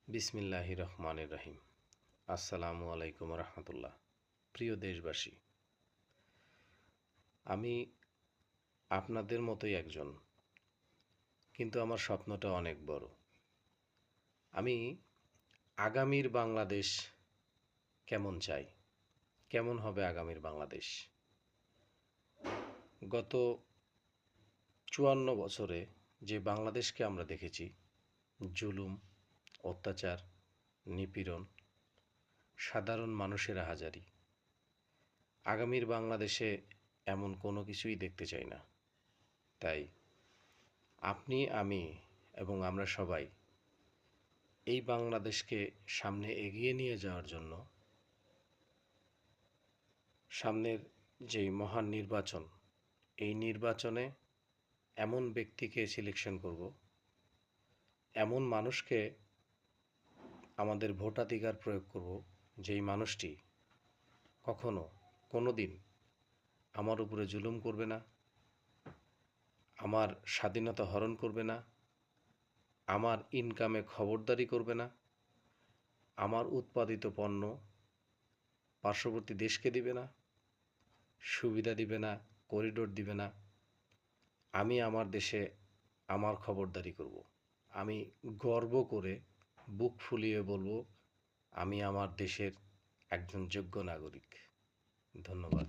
বিসমিল্লাহির রহমানির রহিম। আসসালামু আলাইকুম রহমতুল্লাহ। প্রিয় দেশবাসী, আমি আপনাদের মতোই একজন, কিন্তু আমার স্বপ্নটা অনেক বড়। আমি আগামীর বাংলাদেশ কেমন চাই, কেমন হবে আগামীর বাংলাদেশ। গত ৫৪ বছরে যে বাংলাদেশকে আমরা দেখেছি, জুলুম, অত্যাচার, নিপীড়ন, সাধারণ মানুষের আহাজারি, আগামীর বাংলাদেশে এমন কোনো কিছুই দেখতে চাই না। তাই আপনি, আমি এবং আমরা সবাই এই বাংলাদেশকে সামনে এগিয়ে নিয়ে যাওয়ার জন্য সামনের যে মহান নির্বাচন, এই নির্বাচনে এমন ব্যক্তিকে সিলেকশন করব, এমন মানুষকে আমাদের ভোটাধিকার প্রয়োগ করব, যেই মানুষটি কখনো কোনো দিন আমার উপরে জুলুম করবে না, আমার স্বাধীনতা হরণ করবে না, আমার ইনকামে খবরদারি করবে না, আমার উৎপাদিত পণ্য পার্শ্ববর্তী দেশকে দিবে না, সুবিধা দিবে না, করিডোর দিবে না। আমি আমার দেশে আমার খবরদারি করব। আমি গর্ব করে বুক ফুলিয়ে বলবো, আমি আমার দেশের একজন যোগ্য নাগরিক। ধন্যবাদ।